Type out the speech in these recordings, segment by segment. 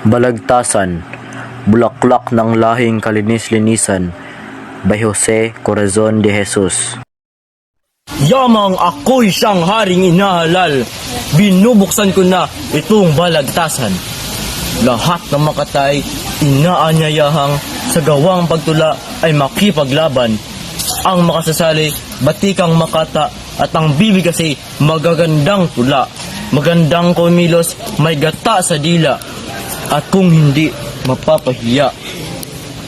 Balagtasan, Bulaklak ng Lahing Kalinis-Linisan by Jose Corazon de Jesus. Yamang ako'y siyang haring inahalal, binubuksan ko na itong balagtasan. Lahat ng makatay, inaanyayahang sa gawang pagtula ay makipaglaban. Ang makasasali, batikang makata, at ang bibig kasi magagandang tula. Magandang kumilos, may gata sa dila, at kung hindi, mapapahiya.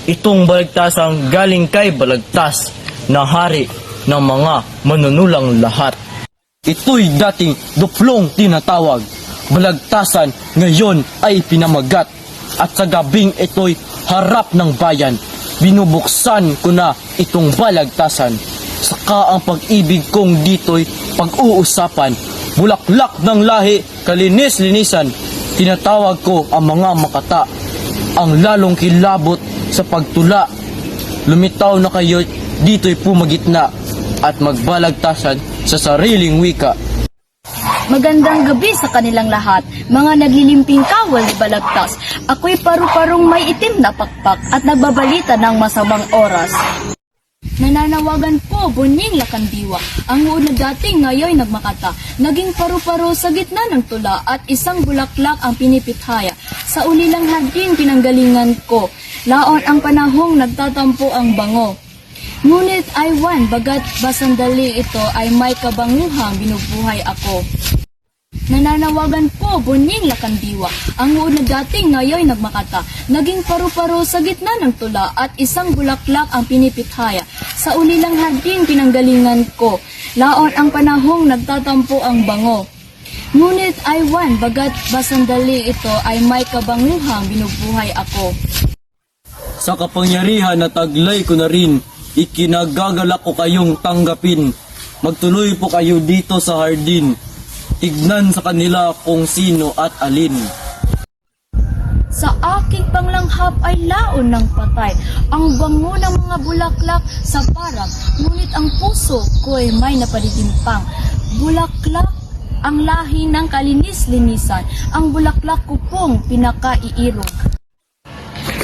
Itong balagtasang galing kay Balagtas, na hari ng mga manunulang lahat. Ito'y dating duplong tinatawag. Balagtasan ngayon ay pinamagat, at sa gabing ito'y harap ng bayan. Binubuksan ko na itong balagtasan. Saka ang pag-ibig kong dito'y pag-uusapan. Bulaklak ng lahi, kalinis-linisan. Tinatawag ko ang mga makata, ang lalong kilabot sa pagtula. Lumitaw na kayo dito'y pumagitna at magbalagtasan sa sariling wika. Magandang gabi sa kanilang lahat, mga naglilimping kawal ni Balagtas. Ako'y paru-parong may itim na pakpak at nagbabalita ng masamang oras. Nananawagan po, bunying lakandiwa. Ang uod na dating ngayon nagmakata. Naging paru-paro sa gitna ng tula at isang bulaklak ang pinipithaya. Sa ulilang hardin pinanggalingan ko. Laon ang panahong nagtatampo ang bango. Ngunit aywan, bagat basandali ito ay may kabanguhang binubuhay ako. Nananawagan po, bunying lakandiwa. Ang uod na dating ngayon nagmakata. Naging paru-paro sa gitna ng tula at isang bulaklak ang pinipithaya. Sa ulilang hardin pinanggalingan ko. Laon ang panahong nagtatampo ang bango. Ngunit aywan, bagat basandali ito ay may kabanguhang binubuhay ako. Sa kapangyarihan na taglay ko na rin, ikinagagalak ko kayong tanggapin. Magtuloy po kayo dito sa hardin. Tignan sa kanila kung sino at alin. Sa aking panglanghap ay laon ng patay. Ang bango ng mga bulaklak sa parang, ngunit ang puso ko ay may napalitimpang. Bulaklak ang lahi ng kalinis-linisan. Ang bulaklak ko pong pinakaiirog.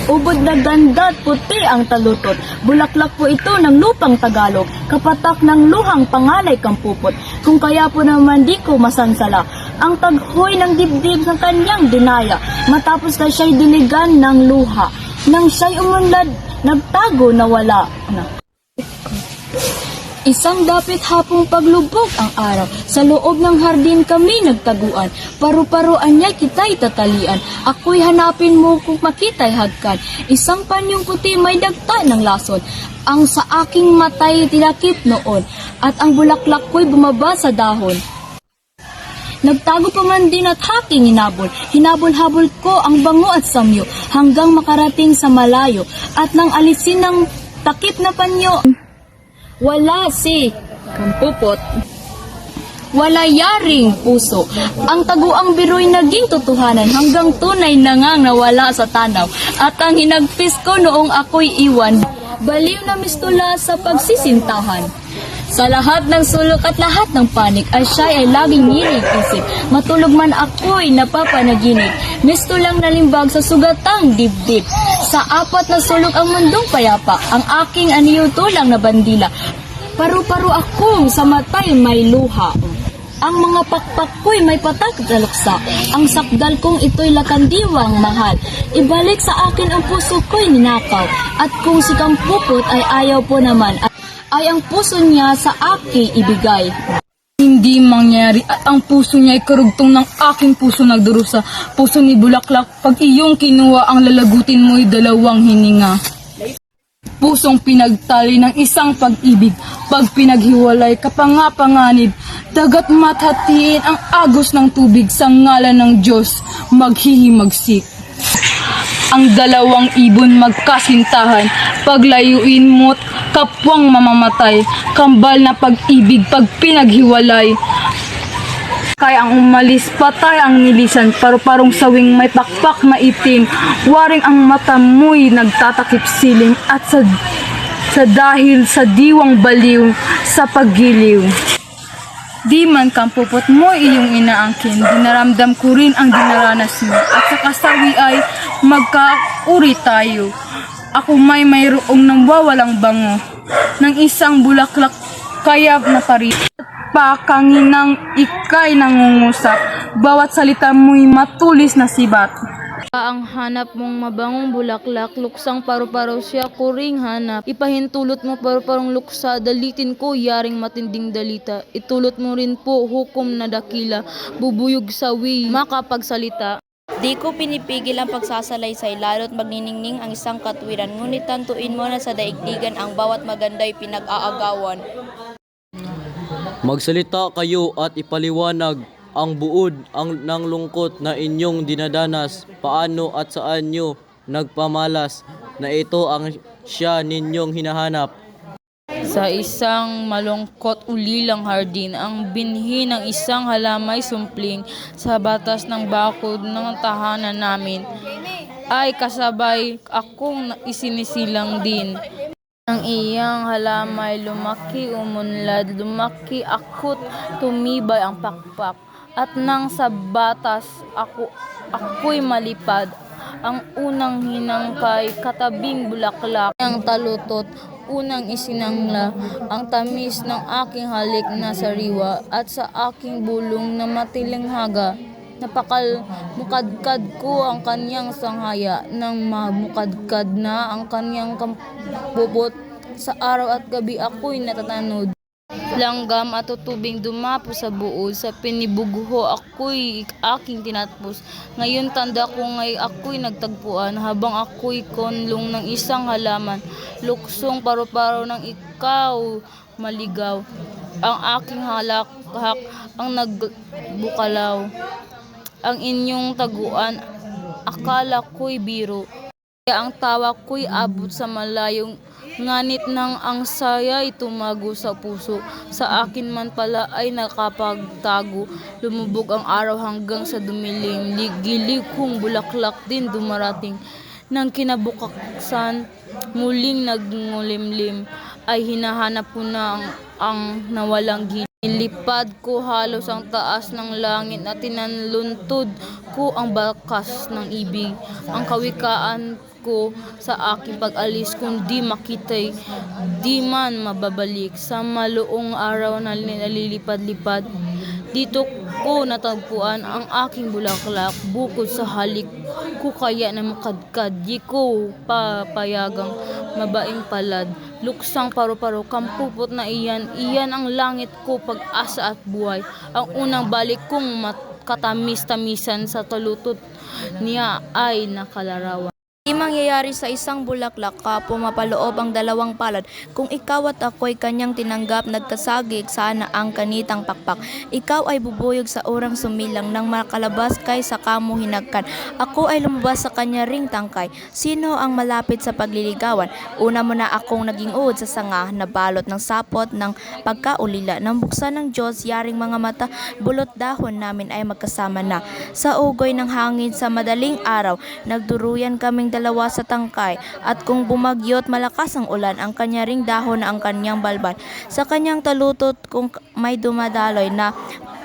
Ubod na ganda at puti ang talutot. Bulaklak po ito ng lupang Tagalog. Kapatak ng luhang pangalay kang pupot. Kung kaya po naman di ko masansala ang taghoy ng dibdib ng kanyang dinaya. Matapos na siya'y dinigan ng luha. Nang siya'y umunlad, nagtago na wala na. Isang dapit hapong paglubog ang araw. Sa loob ng hardin kami nagtaguan. Paru-paruan niya kita'y tatalian. Ako'y hanapin mo kung makita'y hagkan. Isang panyong puti may dagta ng lason. Ang sa aking mata'y tilakip noon. At ang bulaklak ko'y bumaba sa dahon. Nagtago pa man din at haking hinabol. Hinabol-habol ko ang bango at samyo hanggang makarating sa malayo. At nang alisin ng takip na panyo, wala si kampupot. Wala yaring puso. Ang taguang biro'y naging totohanan hanggang tunay na ngang nawala sa tanaw. At ang hinagpis ko noong ako'y iwan, baliw na mistula sa pagsisintahan. Sa lahat ng sulok at lahat ng panik ay siya ay laging nginig-isip. Matulog man ako'y napapanaginip. Mistulang nalimbag sa sugatang dibdib. Sa apat na sulok ang mundong payapa. Ang aking aniyo tulang na bandila. Paru-paro akong sa matay may luha. Ang mga pakpak ko'y may patak at aluksa. Ang sakdal kong ito'y lakandiwang mahal. Ibalik sa akin ang puso ko'y ninakaw. At kung si kampupot ay ayaw po naman, ay ang puso niya sa akin ibigay. Hindi mangyari at ang puso niya ay karugtong ng aking puso nagdurusa. Puso ni Bulaklak, pag iyong kinuha ang lalagutin mo'y dalawang hininga. Pusong pinagtali ng isang pag-ibig, pag pinaghiwalay kapangapanganib, dagat mathatiin ang agos ng tubig sa ngalan ng Diyos, maghihimagsik. Ang dalawang ibon magkasintahan, paglayuin mo't kapwang mamamatay, kambal na pag-ibig pag pinaghiwalay. Kaya ang umalis, patay ang nilisan, paru-parong sawing may pakpak na itim, waring ang mata mo'y nagtatakip siling, at sa dahil sa diwang baliw, sa paggiliw. Di man kampupot mo iyong inaangkin, dinaramdam ko rin ang dinaranas mo, at sa kasawi ay magkauri tayo. Ako may mayroong walang bango ng isang bulaklak kaya napari. Pakanginang ikay nangungusap, bawat salita mo'y matulis na sibat. Ang hanap mong mabangong bulaklak, luksang paru-paro siya kuring hanap. Ipahintulot mo paru-parong luksa, dalitin ko yaring matinding dalita. Itulot mo rin po hukom na dakila, bubuyog sawi, makapagsalita. Di ko pinipigil ang pagsasalaysay, lalo't magniningning ang isang katwiran. Ngunit tantuin mo na sa daigdigan ang bawat maganda'y pinag-aagawan. Magsalita kayo at ipaliwanag ang buod ng lungkot na inyong dinadanas, paano at saan nyo nagpamalas na ito ang siya ninyong hinahanap. Sa isang malungkot ulilang hardin, ang binhi ng isang halamay sumpling sa batas ng bakod ng tahanan namin ay kasabay akong isinisilang din. Ang iyang halamay lumaki umunlad, lumaki akot tumibay ang pakpak. At nang sa batas ako'y malipad, ang unang hinangkay katabing bulaklak ang talutot, unang isinangla ang tamis ng aking halik na sariwa at sa aking bulong na matilinghaga. Mukadkad ko ang kanyang sanghaya nang mamukadkad na ang kanyang kampupot. Sa araw at gabi ako'y natatanod. Langgam at tutubing dumapo sa buod, sa pinibugho ako'y aking tinatpos. Ngayon tanda ko ngay ako'y nagtagpuan, habang ako'y konlong ng isang halaman. Luksong paru-paro ng ikaw maligaw, ang aking halakhak ang nagbukalaw. Ang inyong taguan, akala ko'y biro, kaya ang tawa ko'y abot sa malayong. Nganit nang ang saya'y tumago sa puso, sa akin man pala ay nakapagtago. Lumubog ang araw hanggang sa dumilim, gilig kong bulaklak din dumarating. Nang kinabukaksan, muling nagngulimlim, ay hinahanap ko na ang nawalang gilid. Nilipad ko halos ang taas ng langit at tinanluntod ko ang bakas ng ibig. Ang kawikaan ko sa aking pag-alis, kung di makita'y di man mababalik. Sa maluong araw na nalilipad-lipad, dito ko natagpuan ang aking bulaklak. Bukod sa halik ko kaya na makadkad, di ko papayagang mabaing palad. Luksang paru-paro, kampupot na iyan ang langit ko, pag-asa at buhay. Ang unang balik kong katamis-tamisan sa talutot niya ay nakalarawan. Di mangyayari sa isang bulaklak ka pumapaloob ang dalawang palad. Kung ikaw at ako'y kanyang tinanggap, nagkasagig sana ang kanitang pakpak. Ikaw ay bubuyog sa orang sumilang nang makalabas kay sa kamo hinagkan. Ako ay lumabas sa kanya ring tangkay. Sino ang malapit sa pagliligawan? Una mo na akong naging uod sa sanga, nabalot ng sapot ng pagkaulila. Nang buksan ng Diyos, yaring mga mata, bulot dahon namin ay magkasama na. Sa ugoy ng hangin sa madaling araw, nagduruyan kaming dalawa sa tangkay, at kung bumagyot malakas ang ulan, ang kanya ring dahon na ang kanyang balbal. Sa kanyang talutot kung may dumadaloy na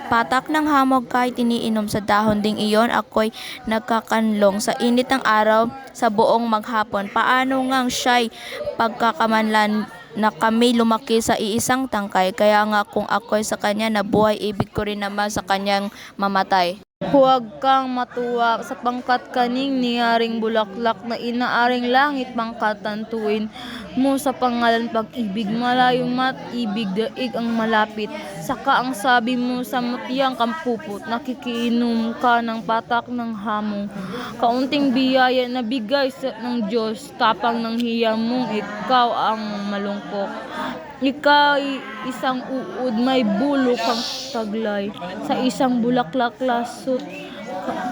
patak ng hamog kahit iniinom sa dahon ding iyon, ako'y nagkakanlong sa init ng araw sa buong maghapon. Paano ngang siya'y pagkakamanlan na kami lumaki sa iisang tangkay, kaya nga kung ako'y sa kanya nabuhay, ibig ko rin naman sa kanyang mamatay. Huwag kang matuwa sa pangkat kaning niyaring bulaklak na inaaring langit pangkatantuin mo sa pangalan pag-ibig. Malayong mat-ibig daig ang malapit. Saka ang sabi mo sa mutiyang kampupot, nakikiinom ka ng patak ng hamong. Kaunting biyaya na bigay ng Diyos, tapang ng hiya mong ikaw ang malungkot. Ikaw isang uod, may bulo kang taglay. Sa isang bulaklak lasot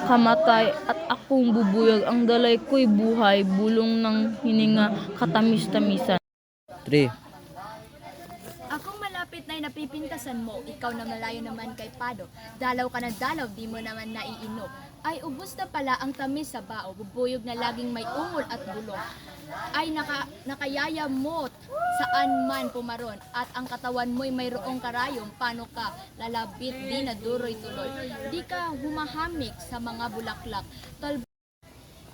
kamatay, at akong bubuyag. Ang dalay ko'y buhay, bulong ng hininga, katamis-tamisan. 3. Akong malapit na'y napipintasan mo, ikaw na malayo naman kay Pado. Dalaw ka na dalaw, di mo naman naiinom. Ay ubos na pala ang tamis sa bao, bubuyog na laging may ungol at bulong. Ay nakayaya mo saan man pumaron, at ang katawan mo'y mayroong karayom. Paano ka lalabit, di na duroy tuloy. Di ka humahamik sa mga bulaklak.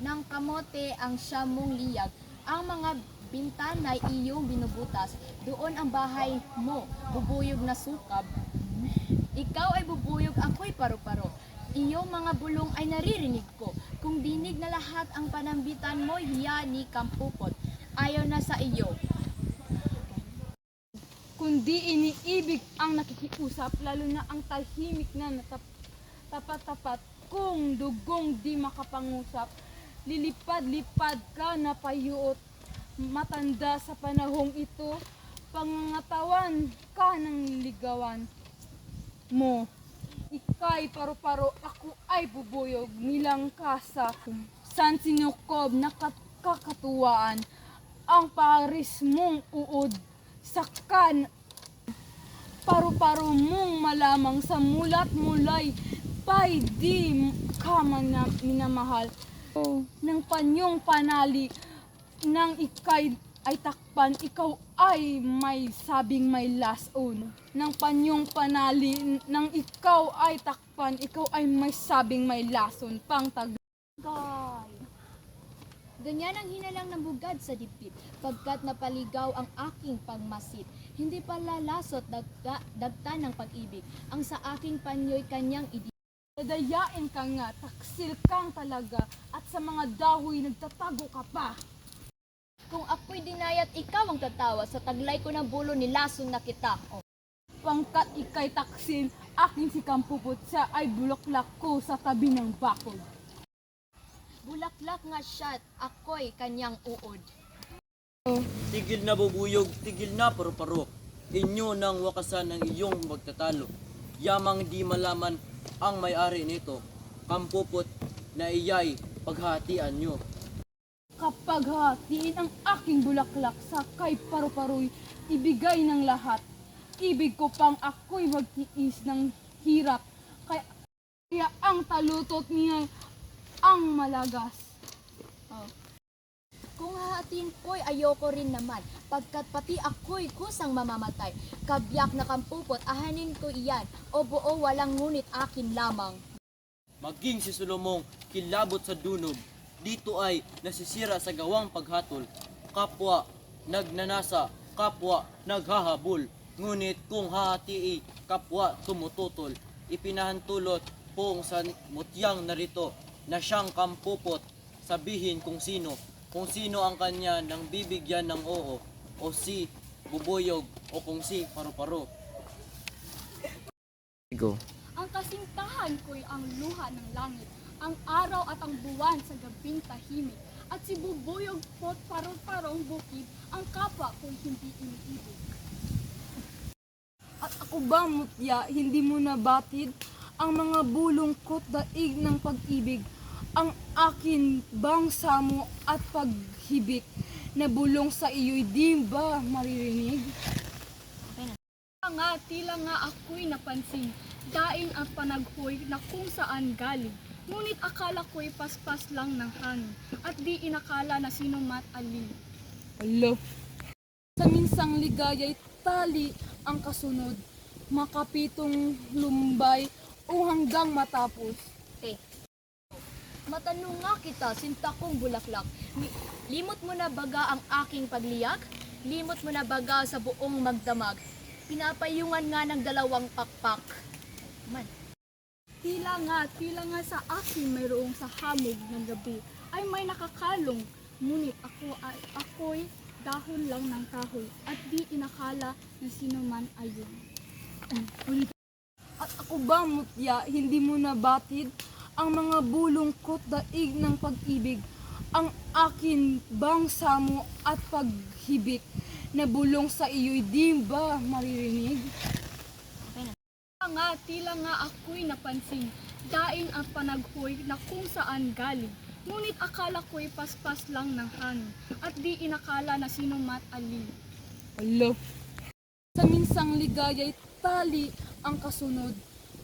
ng kamote ang siyam mong liyag. Ang mga bintana ay iyong binubutas. Doon ang bahay mo, bubuyog na sukab. Ikaw ay bubuyog, ako'y paru-paro. Iyong mga bulong ay naririnig ko. Kung dinig na lahat ang panambitan mo, hiya ni kampupot. Ayaw na sa iyo. Kundi iniibig ang nakikiusap, lalo na ang tahimik na tapat-tapat. Kung dugong di makapangusap, lilipad-lipad ka na payuot. Matanda sa panahong ito, pangangatawan ka ng ligawan mo. Ika'y paru-paro, ako ay bubuyog, nilang ka sa san sinukob na kakatuwaan. Ang paris mong uod, sakan paru-paro mong malamang sa mulat mulay, pay di ka minamahal. Nang panyong panali, nang ikay ay takpan, ikaw ay may sabing may lason. Nang panyong panali, nang ikaw ay takpan, ikaw ay may sabing may lason. Pang tagay. Ganyan ang hinalang ng bugad sa dibdib, pagkat napaligaw ang aking pagmasid. Hindi pala lasot dagta ng pag-ibig, ang sa aking panyo'y kanyang idibig. Dadayain ka nga, taksil kang talaga, at sa mga dahoy nagtatago ka pa. Kung ako'y dinayat, ikaw ang tatawa, sa taglay ko ng bulo nilason na kita. Pangkat ikay taksil, aking si Kampupot, siya ay bulaklak ko sa tabi ng bakod. Bulaklak nga siya't ako'y kanyang uod. Tigil na bubuyog, tigil na paru-paro. Inyo nang wakasan ang iyong magtatalo. Yamang di malaman ang may-ari nito. Kampupot na iyay paghatian nyo. Kapag hatiin ang aking bulaklak sa kay paru-paro'y ibigay ng lahat. Ibig ko pang ako'y magtiis ng hirap. Kaya ang talutot niya ang malagas. Kung hahatiin ko'y ayoko rin naman, pagkat pati ako'y kusang mamamatay. Kabyak na kampupot, ahanin ko iyan, o buo walang ngunit akin lamang. Maging si Solomong kilabot sa dunog. Dito ay nasisira sa gawang paghatol. Kapwa nagnanasa, kapwa naghahabol. Ngunit kung hahatii, kapwa tumututol. Ipinahantulot pong sa mutyang narito na siyang kampupot. Sabihin kung sino ang kanya nang bibigyan ng oo, o si bubuyog, o kung si paru-paro. Go. Ang kasintahan ko'y ang luha ng langit, ang araw at ang buwan sa gabing tahimik. At si bubuyog po't paru-parong bukid, ang kapwa ko'y hindi iniibig. At ako ba, mutya, hindi mo nabatid ang mga bulong ko't daig ng pag-ibig? Ang akin bang samo at paghibik na bulong sa iyo'y di ba maririnig? Tila nga ako'y napansin, daing ang panaghoy na kung saan galing. Ngunit akala ko'y paspas lang ng hangin, at di inakala na sino mat alin. Alo. Sa minsang ligaya'y tali ang kasunod, makapitong lumbay o hanggang matapos. Matanong nga kita, sinta kong bulaklak, limot mo na baga ang aking pagliyag? Limot mo na baga sa buong magdamag? Pinapayungan nga ng dalawang pakpak. Tila nga sa akin mayroong sa hamog ng gabi ay may nakakalong, ngunit ako'y dahon lang ng kahoy at di inakala na sino man ayun. At ako ba, mutya, hindi mo nabatid ang mga bulong ko't daig ng pag-ibig? Ang akin bang samo at paghibik na bulong sa iyo'y di ba maririnig? Tila nga ako'y napansin, daing ang panaghoy na kung saan galing. Ngunit akala ko'y paspas lang ng hangin, at di inakala na sino mat alin. Alo. Sa minsang ligaya'y tali ang kasunod,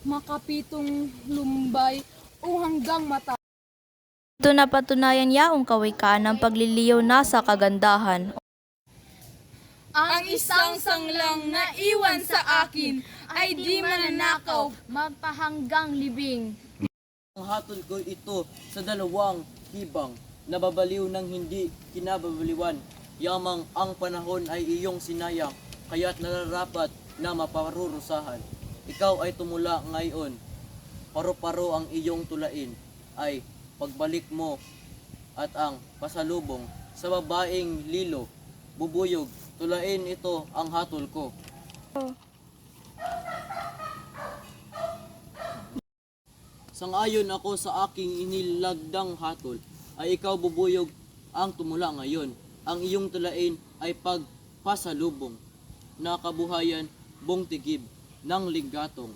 makapitong lumbay o hanggang mata. Ito na patunayan yaong kawikaan ng pagliliyaw na sa kagandahan. Ang isang sanglang na iwan sa akin ay di mananakaw. Magpahanggang libing. Ang hatol ko ito sa dalawang hibang, nababaliw ng hindi kinababaliwan. Yamang ang panahon ay iyong sinayang, kaya't nararapat na maparurusahan. Ikaw ay tumula ngayon, paro-paro ang iyong tulain, ay pagbalik mo at ang pasalubong sa babaeng lilo, bubuyog, tulain ito ang hatol ko. Sangayon ako sa aking inilagdang hatol, ay ikaw bubuyog ang tumula ngayon. Ang iyong tulain ay pagpasalubong na kabuhayan bong tigib ng ligatong.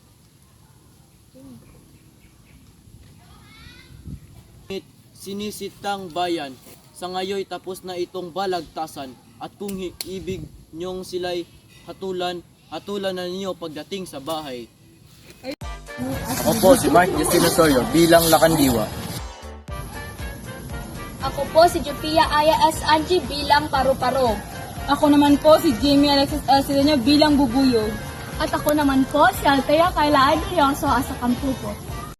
Sinisitang bayan, sa ngayoy tapos na itong balagtasan, at kung ibig niyong sila'y hatulan na ninyo pagdating sa bahay. Ako po si Mark Justino Sorio bilang Lakandiwa. Ako po si Jupia Aya S. Angie bilang Paru-Paro. Ako naman po si Jamie Alexis Alcedeno bilang Bubuyog. At ako naman po si Althea Kayla Adrioso sa Kampupo